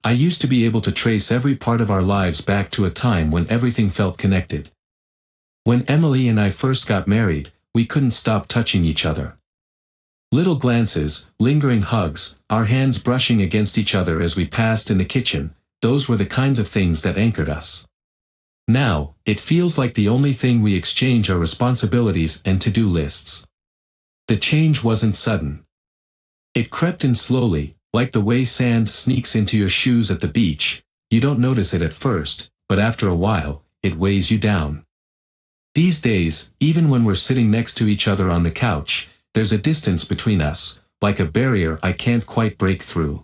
I used to be able to trace every part of our lives back to a time when everything felt connected. When Emily and I first got married, we couldn't stop touching each other. Little glances, lingering hugs, our hands brushing against each other as we passed in the kitchen, those were the kinds of things that anchored us. Now, it feels like the only thing we exchange are responsibilities and to-do lists. The change wasn't sudden. It crept in slowly, like the way sand sneaks into your shoes at the beach. You don't notice it at first, but after a while, it weighs you down. These days, even when we're sitting next to each other on the couch, there's a distance between us, like a barrier I can't quite break through.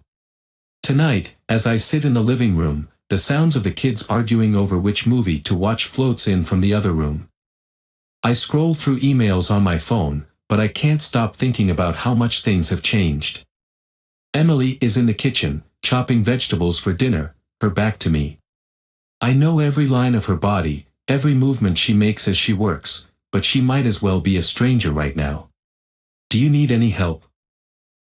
Tonight, as I sit in the living room, the sounds of the kids arguing over which movie to watch floats in from the other room. I scroll through emails on my phone, but I can't stop thinking about how much things have changed. Emily is in the kitchen, chopping vegetables for dinner, her back to me. I know every line of her body, every movement she makes as she works, but she might as well be a stranger right now. Do you need any help?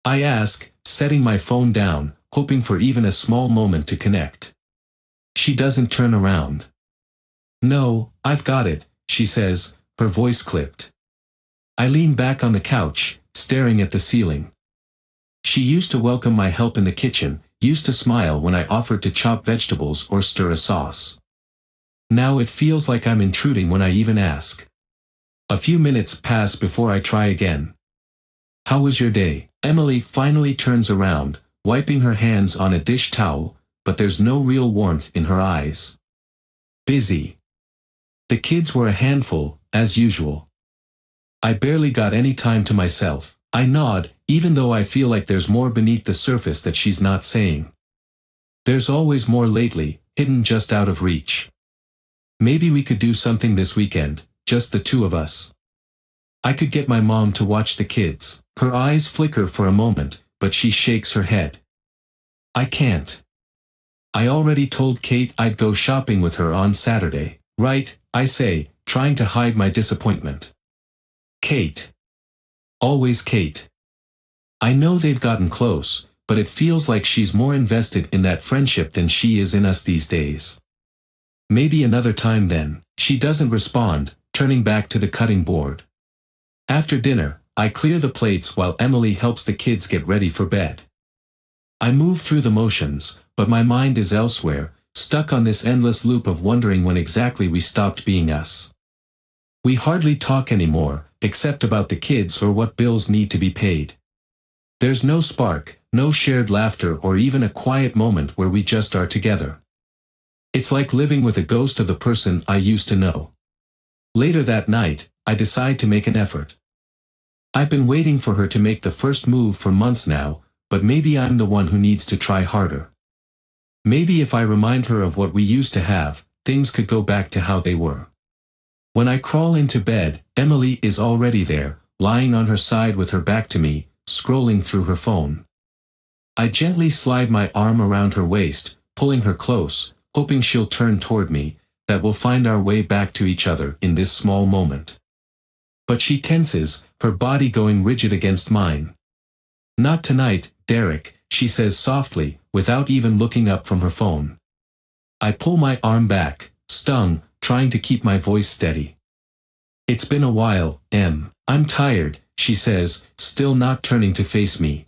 I ask, setting my phone down, hoping for even a small moment to connect. She doesn't turn around. No, I've got it, she says, her voice clipped. I lean back on the couch, staring at the ceiling. She used to welcome my help in the kitchen, used to smile when I offered to chop vegetables or stir a sauce. Now it feels like I'm intruding when I even ask. A few minutes pass before I try again. How was your day? Emily finally turns around, wiping her hands on a dish towel, but there's no real warmth in her eyes. Busy. The kids were a handful, as usual. I barely got any time to myself. I nod, even though I feel like there's more beneath the surface that she's not saying. There's always more lately, hidden just out of reach. Maybe we could do something this weekend, just the two of us. I could get my mom to watch the kids. Her eyes flicker for a moment, but she shakes her head. I can't. I already told Kate I'd go shopping with her on Saturday. Right, I say, trying to hide my disappointment. Kate. Always Kate. I know they've gotten close, but it feels like she's more invested in that friendship than she is in us these days. Maybe another time then. She doesn't respond, turning back to the cutting board. After dinner, I clear the plates while Emily helps the kids get ready for bed. I move through the motions, but my mind is elsewhere, stuck on this endless loop of wondering when exactly we stopped being us. We hardly talk anymore, except about the kids or what bills need to be paid. There's no spark, no shared laughter or even a quiet moment where we just are together. It's like living with a ghost of the person I used to know. Later that night, I decide to make an effort. I've been waiting for her to make the first move for months now, but maybe I'm the one who needs to try harder. Maybe if I remind her of what we used to have, things could go back to how they were. When I crawl into bed, Emily is already there, lying on her side with her back to me, scrolling through her phone. I gently slide my arm around her waist, pulling her close, hoping she'll turn toward me, that we'll find our way back to each other in this small moment. But she tenses, her body going rigid against mine. Not tonight, Derek, she says softly, without even looking up from her phone. I pull my arm back, stung, trying to keep my voice steady. It's been a while, Em. I'm tired, she says, still not turning to face me.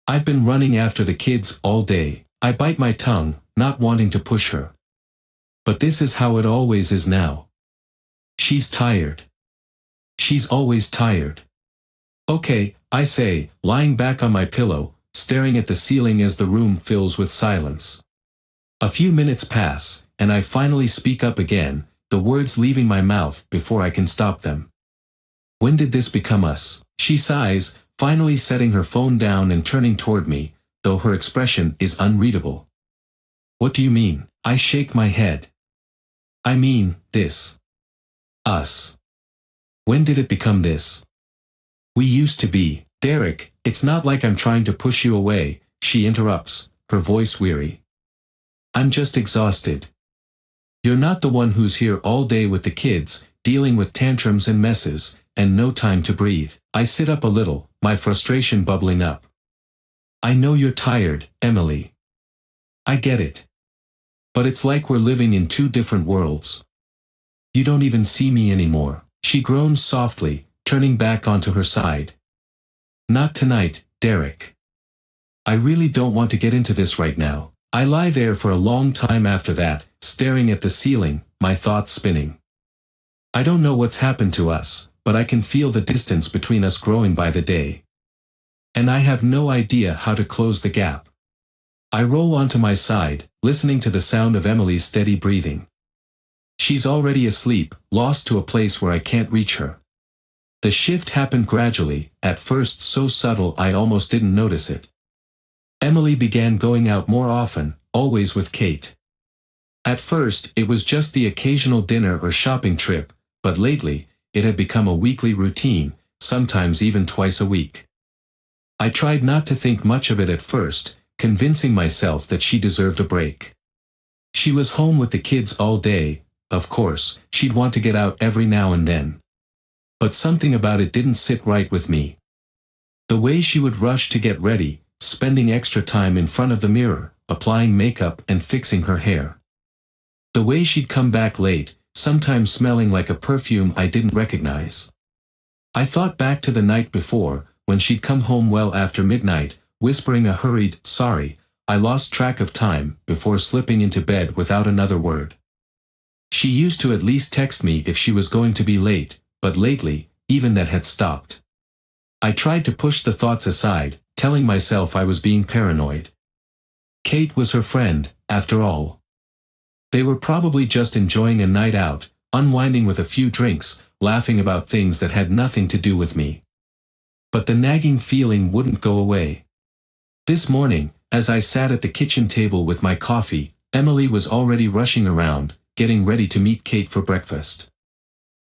I've been running after the kids all day. I bite my tongue, not wanting to push her. But this is how it always is now. She's tired. She's always tired. Okay, I say, lying back on my pillow, staring at the ceiling as the room fills with silence. A few minutes pass, and I finally speak up again, the words leaving my mouth before I can stop them. When did this become us? She sighs, finally setting her phone down and turning toward me, though her expression is unreadable. What do you mean? I shake my head. I mean, this. Us. When did it become this? We used to be. Derek, it's not like I'm trying to push you away, she interrupts, her voice weary. I'm just exhausted. You're not the one who's here all day with the kids, dealing with tantrums and messes, and no time to breathe. I sit up a little, my frustration bubbling up. I know you're tired, Emily. I get it. But it's like we're living in two different worlds. You don't even see me anymore. She groaned softly, turning back onto her side. Not tonight, Derek. I really don't want to get into this right now. I lie there for a long time after that, staring at the ceiling, my thoughts spinning. I don't know what's happened to us, but I can feel the distance between us growing by the day. And I have no idea how to close the gap. I roll onto my side, listening to the sound of Emily's steady breathing. She's already asleep, lost to a place where I can't reach her. The shift happened gradually, at first so subtle I almost didn't notice it. Emily began going out more often, always with Kate. At first, it was just the occasional dinner or shopping trip, but lately, it had become a weekly routine, sometimes even twice a week. I tried not to think much of it at first, convincing myself that she deserved a break. She was home with the kids all day, of course, she'd want to get out every now and then. But something about it didn't sit right with me. The way she would rush to get ready, spending extra time in front of the mirror, applying makeup and fixing her hair. The way she'd come back late, sometimes smelling like a perfume I didn't recognize. I thought back to the night before, when she'd come home well after midnight, whispering a hurried, "Sorry, I lost track of time," before slipping into bed without another word. She used to at least text me if she was going to be late, but lately, even that had stopped. I tried to push the thoughts aside, telling myself I was being paranoid. Kate was her friend, after all. They were probably just enjoying a night out, unwinding with a few drinks, laughing about things that had nothing to do with me. But the nagging feeling wouldn't go away. This morning, as I sat at the kitchen table with my coffee, Emily was already rushing around, getting ready to meet Kate for breakfast.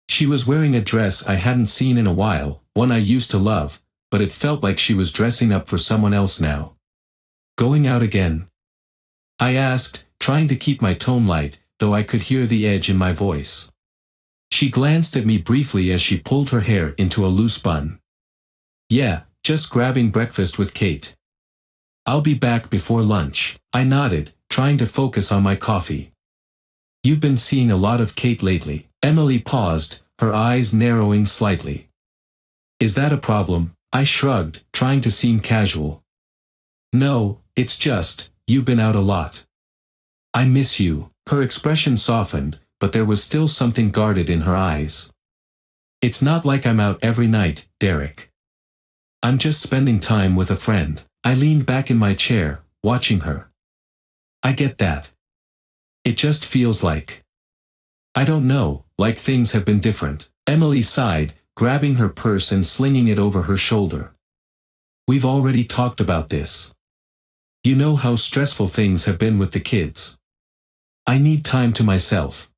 She was wearing a dress I hadn't seen in a while, one I used to love, but it felt like she was dressing up for someone else now. "Going out again?" I asked, trying to keep my tone light, though I could hear the edge in my voice. She glanced at me briefly as she pulled her hair into a loose bun. "Yeah, just grabbing breakfast with Kate. I'll be back before lunch." I nodded, trying to focus on my coffee. "You've been seeing a lot of Kate lately." Emily paused, her eyes narrowing slightly. "Is that a problem?" I shrugged, trying to seem casual. "No, it's just, you've been out a lot. I miss you." Her expression softened, but there was still something guarded in her eyes. "It's not like I'm out every night, Derek. I'm just spending time with a friend." I leaned back in my chair, watching her. "I get that. It just feels like, I don't know, like things have been different." Emily sighed, grabbing her purse and slinging it over her shoulder. "We've already talked about this. You know how stressful things have been with the kids. I need time to myself.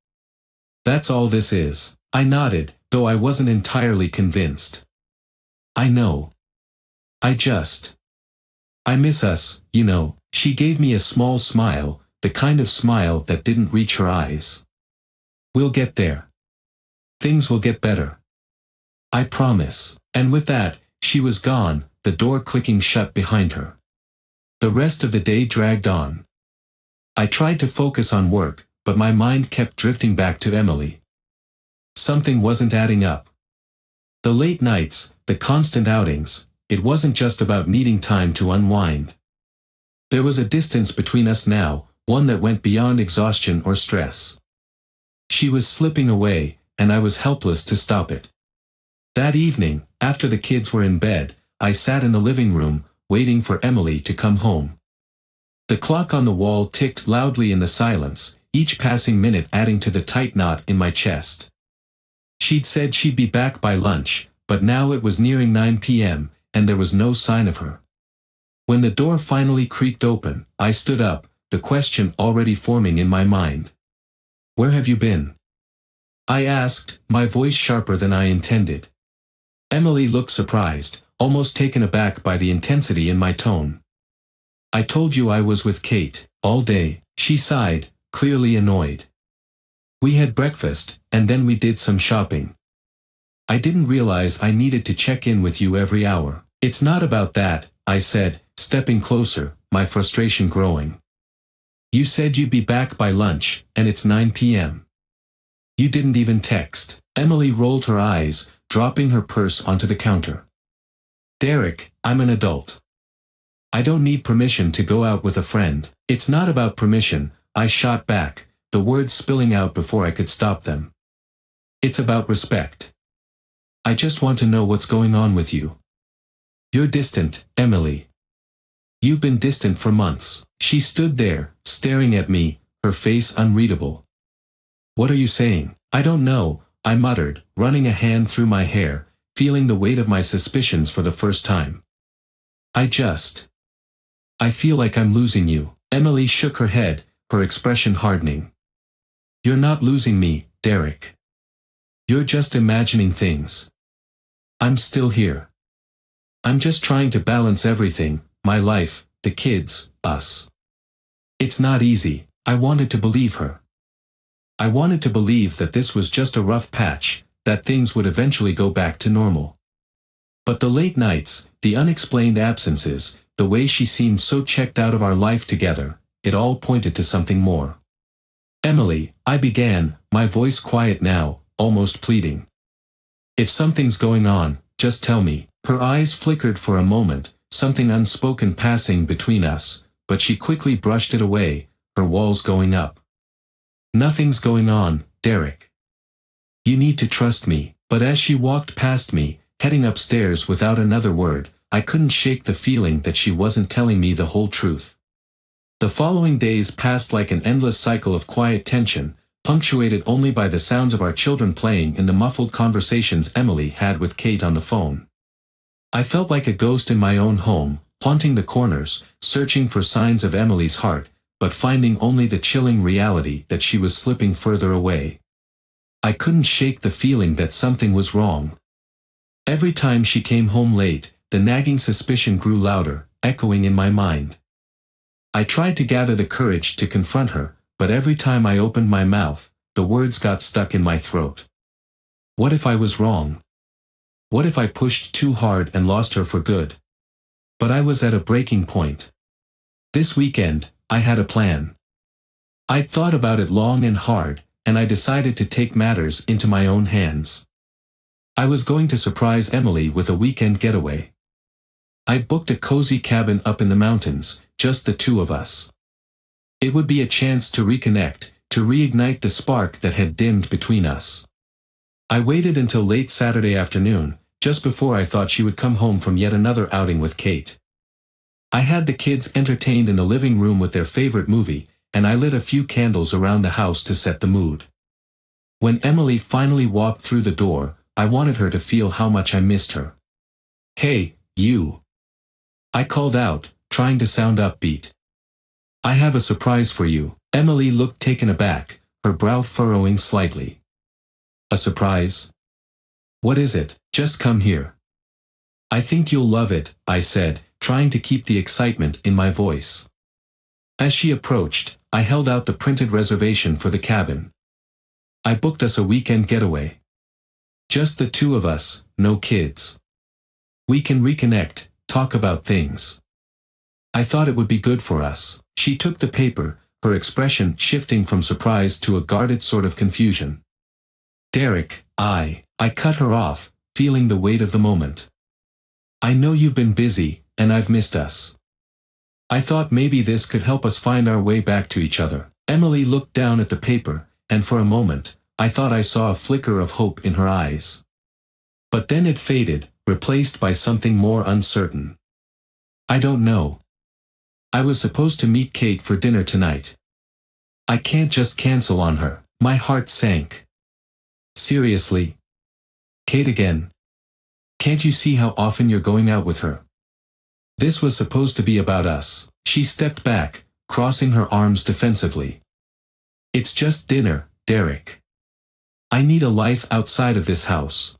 That's all this is." I nodded, though I wasn't entirely convinced. "I know. I miss us, you know." She gave me a small smile, the kind of smile that didn't reach her eyes. "We'll get there. Things will get better. I promise." And with that, she was gone, the door clicking shut behind her. The rest of the day dragged on. I tried to focus on work, but my mind kept drifting back to Emily. Something wasn't adding up. The late nights, the constant outings, it wasn't just about needing time to unwind. There was a distance between us now, one that went beyond exhaustion or stress. She was slipping away, and I was helpless to stop it. That evening, after the kids were in bed, I sat in the living room, waiting for Emily to come home. The clock on the wall ticked loudly in the silence, each passing minute adding to the tight knot in my chest. She'd said she'd be back by lunch, but now it was nearing 9 p.m., and there was no sign of her. When the door finally creaked open, I stood up, the question already forming in my mind. "Where have you been?" I asked, my voice sharper than I intended. Emily looked surprised, almost taken aback by the intensity in my tone. "I told you I was with Kate, all day," she sighed, clearly annoyed. "We had breakfast, and then we did some shopping. I didn't realize I needed to check in with you every hour." "It's not about that," I said, stepping closer, my frustration growing. You said you'd be back by lunch, and it's 9 p.m. You didn't even text. Emily rolled her eyes, dropping her purse onto the counter. Derek, I'm an adult. I don't need permission to go out with a friend. It's not about permission, I shot back, the words spilling out before I could stop them. It's about respect. I just want to know what's going on with you. You're distant, Emily. You've been distant for months. She stood there, staring at me, her face unreadable. What are you saying? I don't know, I muttered, running a hand through my hair, feeling the weight of my suspicions for the first time. I feel like I'm losing you. Emily shook her head, her expression hardening. You're not losing me, Derek. You're just imagining things. I'm still here. I'm just trying to balance everything, my life, the kids, us. It's not easy. I wanted to believe her. I wanted to believe that this was just a rough patch, that things would eventually go back to normal. But the late nights, the unexplained absences, the way she seemed so checked out of our life together, it all pointed to something more. Emily, I began, my voice quiet now, almost pleading. If something's going on, just tell me. Her eyes flickered for a moment, something unspoken passing between us, but she quickly brushed it away, her walls going up. Nothing's going on, Derek. You need to trust me. But as she walked past me, heading upstairs without another word, I couldn't shake the feeling that she wasn't telling me the whole truth. The following days passed like an endless cycle of quiet tension, punctuated only by the sounds of our children playing and the muffled conversations Emily had with Kate on the phone. I felt like a ghost in my own home, haunting the corners, searching for signs of Emily's heart, but finding only the chilling reality that she was slipping further away. I couldn't shake the feeling that something was wrong. Every time she came home late, the nagging suspicion grew louder, echoing in my mind. I tried to gather the courage to confront her, but every time I opened my mouth, the words got stuck in my throat. What if I was wrong? What if I pushed too hard and lost her for good? But I was at a breaking point. This weekend, I had a plan. I'd thought about it long and hard, and I decided to take matters into my own hands. I was going to surprise Emily with a weekend getaway. I'd booked a cozy cabin up in the mountains, just the two of us. It would be a chance to reconnect, to reignite the spark that had dimmed between us. I waited until late Saturday afternoon, just before I thought she would come home from yet another outing with Kate. I had the kids entertained in the living room with their favorite movie, and I lit a few candles around the house to set the mood. When Emily finally walked through the door, I wanted her to feel how much I missed her. Hey, you. I called out, trying to sound upbeat. I have a surprise for you. Emily looked taken aback, her brow furrowing slightly. A surprise? What is it? Just come here. I think you'll love it, I said, trying to keep the excitement in my voice. As she approached, I held out the printed reservation for the cabin. I booked us a weekend getaway. Just the two of us, no kids. We can reconnect, talk about things. I thought it would be good for us. She took the paper, her expression shifting from surprise to a guarded sort of confusion. Derek, I cut her off, feeling the weight of the moment. I know you've been busy, and I've missed us. I thought maybe this could help us find our way back to each other. Emily looked down at the paper, and for a moment, I thought I saw a flicker of hope in her eyes. But then it faded, replaced by something more uncertain. I don't know. I was supposed to meet Kate for dinner tonight. I can't just cancel on her. My heart sank. Seriously? Kate again? Can't you see how often you're going out with her? This was supposed to be about us. She stepped back, crossing her arms defensively. It's just dinner, Derek. I need a life outside of this house.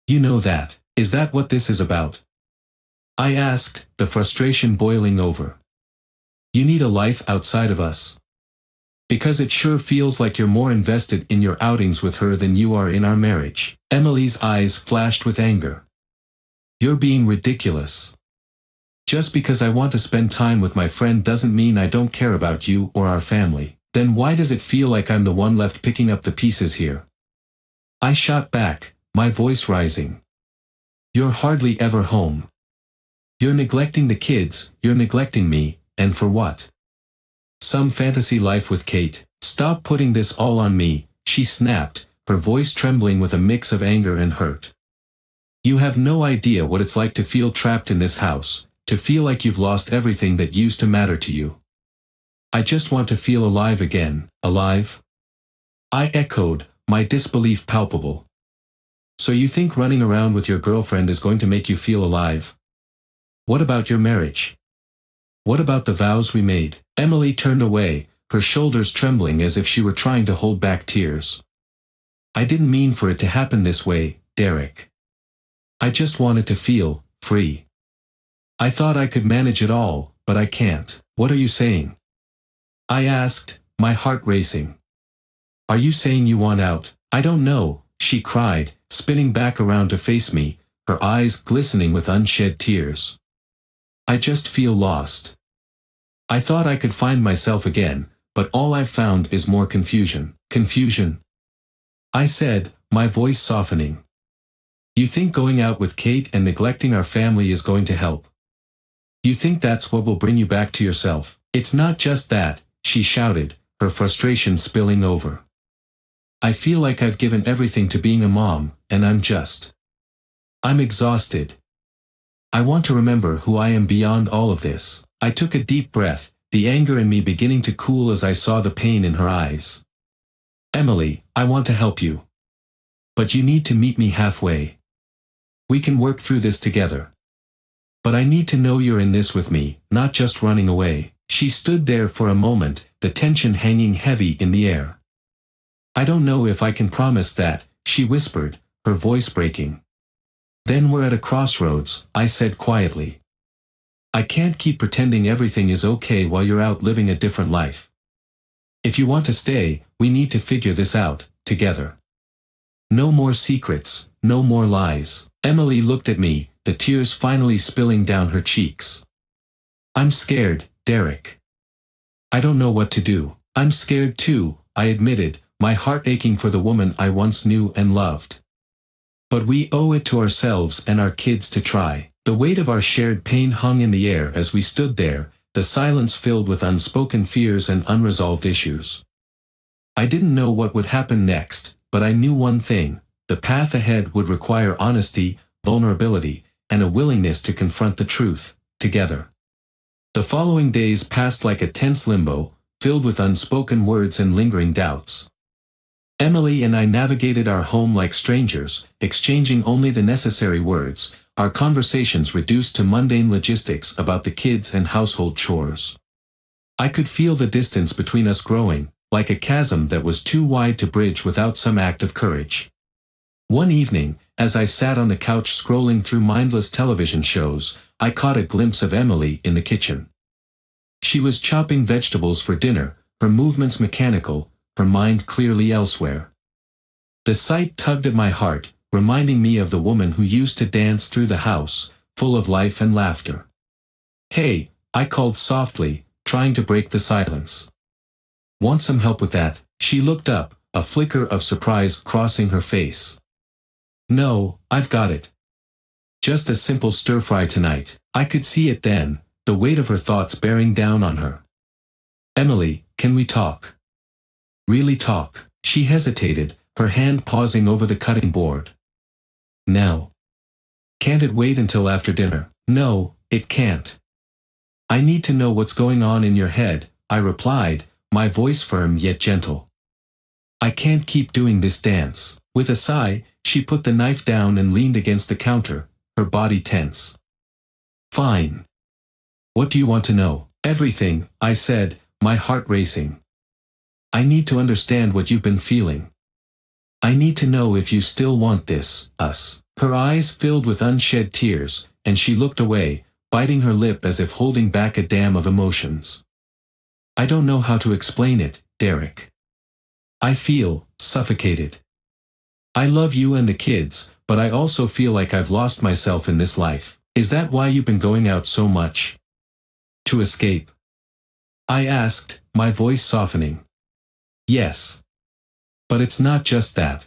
You know that. Is that what this is about? I asked, the frustration boiling over. You need a life outside of us? Because it sure feels like you're more invested in your outings with her than you are in our marriage. Emily's eyes flashed with anger. You're being ridiculous. Just because I want to spend time with my friend doesn't mean I don't care about you or our family. Then why does it feel like I'm the one left picking up the pieces here? I shot back, my voice rising. You're hardly ever home. You're neglecting the kids, you're neglecting me, and for what? Some fantasy life with Kate. Stop putting this all on me, she snapped, her voice trembling with a mix of anger and hurt. You have no idea what it's like to feel trapped in this house, to feel like you've lost everything that used to matter to you. I just want to feel alive again. Alive? I echoed, my disbelief palpable. So you think running around with your girlfriend is going to make you feel alive? What about your marriage? What about the vows we made? Emily turned away, her shoulders trembling as if she were trying to hold back tears. I didn't mean for it to happen this way, Derek. I just wanted to feel free. I thought I could manage it all, but I can't. What are you saying? I asked, my heart racing. Are you saying you want out? I don't know, she cried, spinning back around to face me, her eyes glistening with unshed tears. I just feel lost. I thought I could find myself again, but all I've found is more confusion. Confusion? I said, my voice softening. You think going out with Kate and neglecting our family is going to help? You think that's what will bring you back to yourself? It's not just that, she shouted, her frustration spilling over. I feel like I've given everything to being a mom, and I'm exhausted. I want to remember who I am beyond all of this. I took a deep breath, the anger in me beginning to cool as I saw the pain in her eyes. Emily, I want to help you. But you need to meet me halfway. We can work through this together. But I need to know you're in this with me, not just running away. She stood there for a moment, the tension hanging heavy in the air. I don't know if I can promise that, she whispered, her voice breaking. Then we're at a crossroads, I said quietly. I can't keep pretending everything is okay while you're out living a different life. If you want to stay, we need to figure this out, together. No more secrets, no more lies. Emily looked at me, the tears finally spilling down her cheeks. I'm scared, Derek. I don't know what to do. I'm scared too, I admitted, my heart aching for the woman I once knew and loved. But we owe it to ourselves and our kids to try. The weight of our shared pain hung in the air as we stood there, the silence filled with unspoken fears and unresolved issues. I didn't know what would happen next, but I knew one thing: the path ahead would require honesty, vulnerability, and a willingness to confront the truth, together. The following days passed like a tense limbo, filled with unspoken words and lingering doubts. Emily and I navigated our home like strangers, exchanging only the necessary words, our conversations reduced to mundane logistics about the kids and household chores. I could feel the distance between us growing, like a chasm that was too wide to bridge without some act of courage. One evening, as I sat on the couch scrolling through mindless television shows, I caught a glimpse of Emily in the kitchen. She was chopping vegetables for dinner, her movements mechanical, her mind clearly elsewhere. The sight tugged at my heart, reminding me of the woman who used to dance through the house, full of life and laughter. Hey, I called softly, trying to break the silence. Want some help with that? She looked up, a flicker of surprise crossing her face. No, I've got it. Just a simple stir-fry tonight. I could see it then, the weight of her thoughts bearing down on her. Emily, can we talk? Really talk? She hesitated, her hand pausing over the cutting board. Now. Can't it wait until after dinner? No, it can't. I need to know what's going on in your head, I replied, my voice firm yet gentle. I can't keep doing this dance. With a sigh, she put the knife down and leaned against the counter, her body tense. Fine. What do you want to know? Everything, I said, my heart racing. I need to understand what you've been feeling. I need to know if you still want this, us. Her eyes filled with unshed tears, and she looked away, biting her lip as if holding back a dam of emotions. I don't know how to explain it, Derek. I feel suffocated. I love you and the kids, but I also feel like I've lost myself in this life. Is that why you've been going out so much? To escape? I asked, my voice softening. Yes. But it's not just that.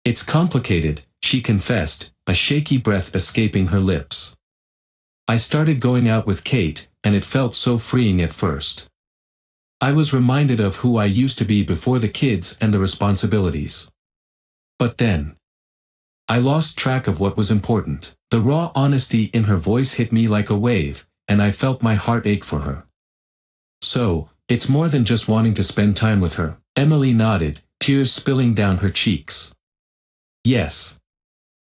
It's complicated, she confessed, a shaky breath escaping her lips. I started going out with Kate, and it felt so freeing at first. I was reminded of who I used to be before the kids and the responsibilities. But then, I lost track of what was important. The raw honesty in her voice hit me like a wave, and I felt my heart ache for her. So, it's more than just wanting to spend time with her. Emily nodded, tears spilling down her cheeks. Yes.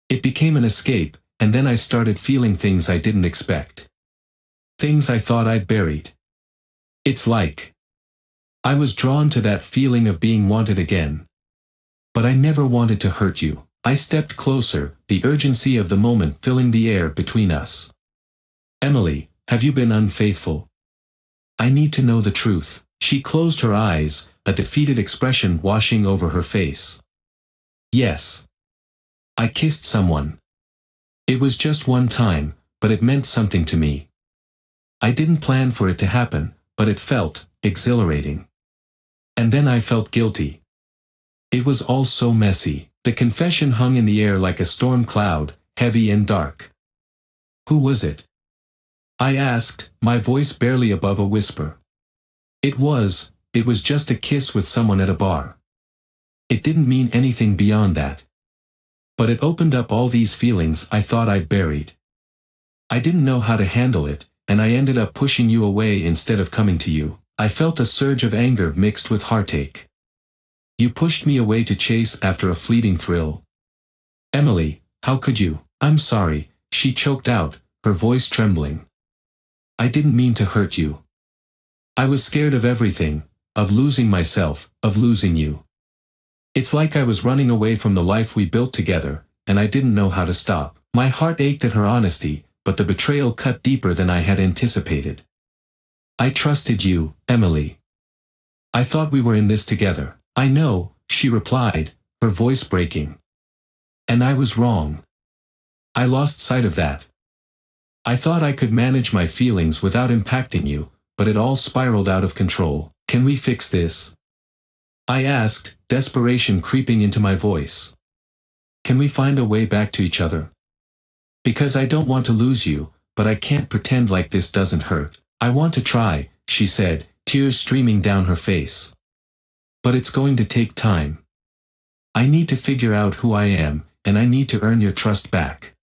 It became an escape, and then I started feeling things I didn't expect. Things I thought I'd buried. It's like I was drawn to that feeling of being wanted again. But I never wanted to hurt you. I stepped closer, the urgency of the moment filling the air between us. Emily, have you been unfaithful? I need to know the truth. She closed her eyes, a defeated expression washing over her face. Yes. I kissed someone. It was just one time, but it meant something to me. I didn't plan for it to happen, but it felt exhilarating. And then I felt guilty. It was all so messy. The confession hung in the air like a storm cloud, heavy and dark. Who was it? I asked, my voice barely above a whisper. It was just a kiss with someone at a bar. It didn't mean anything beyond that. But it opened up all these feelings I thought I'd buried. I didn't know how to handle it, and I ended up pushing you away instead of coming to you. I felt a surge of anger mixed with heartache. You pushed me away to chase after a fleeting thrill. Emily, how could you? I'm sorry, she choked out, her voice trembling. I didn't mean to hurt you. I was scared of everything, of losing myself, of losing you. It's like I was running away from the life we built together, and I didn't know how to stop. My heart ached at her honesty, but the betrayal cut deeper than I had anticipated. I trusted you, Emily. I thought we were in this together. I know, she replied, her voice breaking. And I was wrong. I lost sight of that. I thought I could manage my feelings without impacting you, but it all spiraled out of control. Can we fix this? I asked, desperation creeping into my voice. Can we find a way back to each other? Because I don't want to lose you, but I can't pretend like this doesn't hurt. I want to try, she said, tears streaming down her face. But it's going to take time. I need to figure out who I am, and I need to earn your trust back.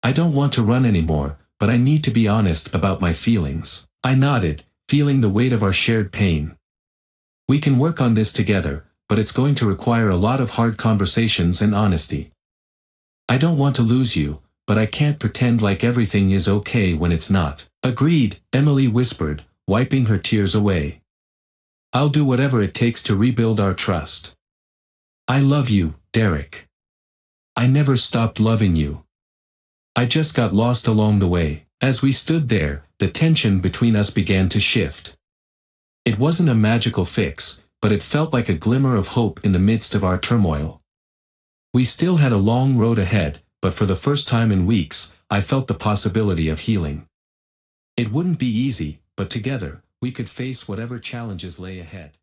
I don't want to run anymore, but I need to be honest about my feelings. I nodded, feeling the weight of our shared pain. We can work on this together, but it's going to require a lot of hard conversations and honesty. I don't want to lose you, but I can't pretend like everything is okay when it's not. Agreed, Emily whispered, wiping her tears away. I'll do whatever it takes to rebuild our trust. I love you, Derek. I never stopped loving you. I just got lost along the way. As we stood there, the tension between us began to shift. It wasn't a magical fix, but it felt like a glimmer of hope in the midst of our turmoil. We still had a long road ahead, but for the first time in weeks, I felt the possibility of healing. It wouldn't be easy, but together, we could face whatever challenges lay ahead.